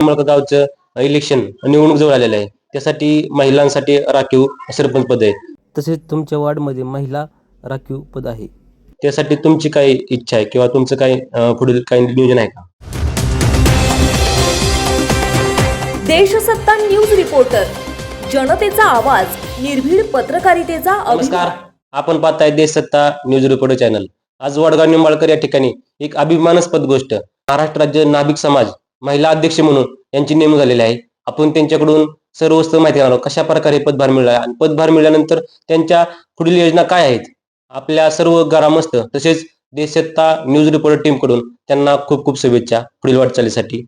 वडगाव गावचं इलेक्शन निवडणूक जवळ आलेलं आहे. त्यासाठी महिलांसाठी राखीव सरपंच पद आहे. तसेच तुमच्या वार्डमध्ये महिला राखीव पद आहे. त्यासाठी तुमची काही इच्छा आहे किंवा तुमचं काही पुढील काही नियोजन आहे का? देशसत्ता न्यूज रिपोर्टर, जनतेचा आवाज, निर्भीड पत्रकारितेचा नमस्कार, आपण पाहताय देशसत्ता न्यूज रिपोर्टर चॅनल. आज वडगाव निंबाळकर या ठिकाणी एक अभिमानास्पद गोष्ट, महाराष्ट्र राज्य नाभिक समाज महिला अध्यक्ष म्हणून यांची नेमणूक झालेली आहे. आपण त्यांच्याकडून सर्व वस्तू माहिती घेणार आहोत. कशा प्रकारे पदभार मिळाला आणि पदभार मिळाल्यानंतर त्यांच्या पुढील योजना काय आहेत. आपल्या सर्व ग्रामस्थ तसेच देशसत्ता न्यूज रिपोर्टर टीम कडून त्यांना खूप खूप शुभेच्छा पुढील वाटचालीसाठी.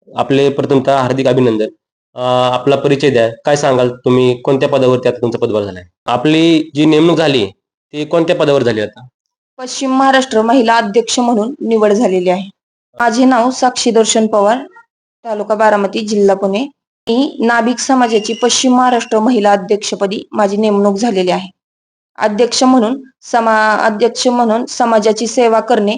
आपले प्रथमतः हार्दिक अभिनंदन. आपला परिचय द्या. काय सांगाल तुम्ही, कोणत्या पदावरती आता तुमचा पदभार झालाय? आपली जी नेमणूक झाली ती कोणत्या पदावर झाली? आता पश्चिम महाराष्ट्र महिला अध्यक्ष म्हणून निवड झालेली आहे. माझे नाव साक्षी दर्शन पवार, तालुका बारामती, जिल्हा पुणे. मी नाभिक समाजाची पश्चिम महाराष्ट्र महिला अध्यक्षपदी माझी नेमणूक झालेली आहे. अध्यक्ष म्हणून समाजाची सेवा करणे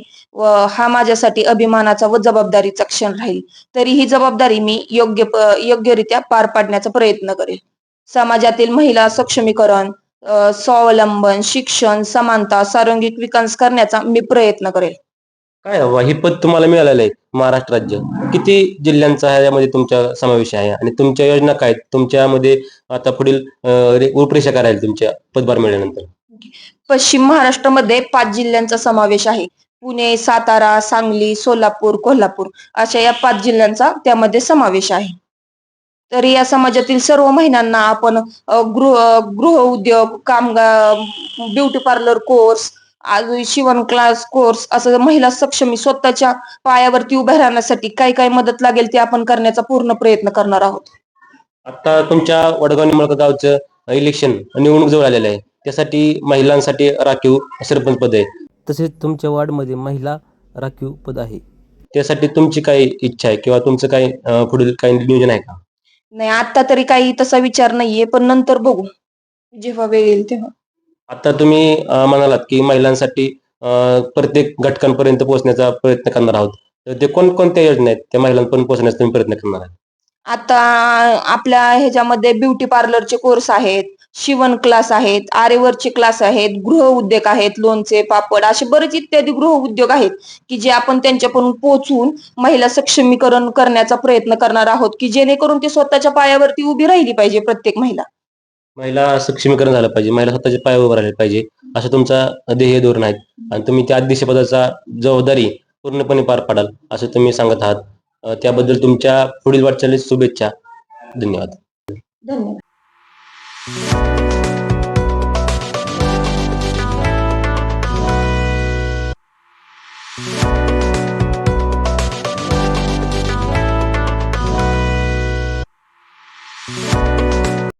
हा माझ्यासाठी अभिमानाचा व जबाबदारीचा क्षण राहील. तरी ही जबाबदारी मी योग्यरित्या पार पाडण्याचा प्रयत्न करेल. समाजातील महिला सक्षमीकरण, स्वावलंबन, शिक्षण, समानता, सर्वांगीण विकास करण्याचा मी प्रयत्न करेल. काय ही पद तुम्हाला मिळालेलं आहे? महाराष्ट्र राज्य किती जिल्ह्यांचा ह्यामध्ये तुमचा समावेश आहे आणि तुमच्या योजना काय तुमच्यामध्ये आता पुढील रूपरेषा करायला तुमच्या पदभार मिळाल्यानंतर? पश्चिम महाराष्ट्रामध्ये 5 जिल्ह्यांचा समावेश आहे. पुणे, सातारा, सांगली, सोलापूर, कोल्हापूर अशा या 5 जिल्ह्यांचा त्यामध्ये समावेश आहे. तर या समाजातील सर्व महिलांना आपण गृह उद्योग, कामगार, ब्युटी पार्लर कोर्स, शिवण क्लास कोर्स असं महिला सक्षमी स्वतःच्या पायावरती उभ्या राहण्यासाठी काय काय मदत लागेल ते आपण करण्याचा पूर्ण प्रयत्न करणार आहोत. आता तुमच्या वडगाव निंबाळकर गावचं इलेक्शन निवडणूक जवळ आलेलं आहे. त्यासाठी महिलांसाठी राखीव सरपंच पद आहे. तसेच तुमच्या वार्डमध्ये महिला राखीव पद आहे. त्यासाठी तुमची काही इच्छा आहे किंवा तुमचं काही पुढील काही नियोजन आहे का? नाही, आता तरी काही तसा विचार नाहीये, पण नंतर बघू, जेव्हा वेळ येईल तेव्हा. आता तुम्ही म्हणालात की महिलांसाठी प्रत्येक घटकांपर्यंत पोहोचण्याचा प्रयत्न करणार आहोत. तर ते कोणकोणत्या योजना आहेत त्या महिलांपर्यंत पोहोचण्याचा तुम्ही प्रयत्न करणार आहात? आता आपल्या ह्याच्यामध्ये ब्युटी पार्लरचे कोर्स आहेत, शिवण क्लास आहेत, आरेवरचे क्लास आहेत, गृह उद्योग आहेत, लोणचे, पापड असे बरेच इत्यादी गृह उद्योग आहेत की जे आपण त्यांच्याकडून पोहोचून महिला सक्षमीकरण करण्याचा प्रयत्न करणार आहोत की जेणेकरून ते स्वतःच्या पायावरती उभी राहिली पाहिजे. प्रत्येक महिला सक्षमीकरण झालं पाहिजे, महिला स्वतःच्या पायावर उभं राहिलं पाहिजे असं तुमचा ध्येय धोरण आहे आणि तुम्ही त्या अध्यक्षपदाचा जबाबदारी पूर्णपणे पार पाडाल असं तुम्ही सांगत आहात. त्याबद्दल तुमच्या पुढील वाटचालीस शुभेच्छा. धन्यवाद. धन्यवाद.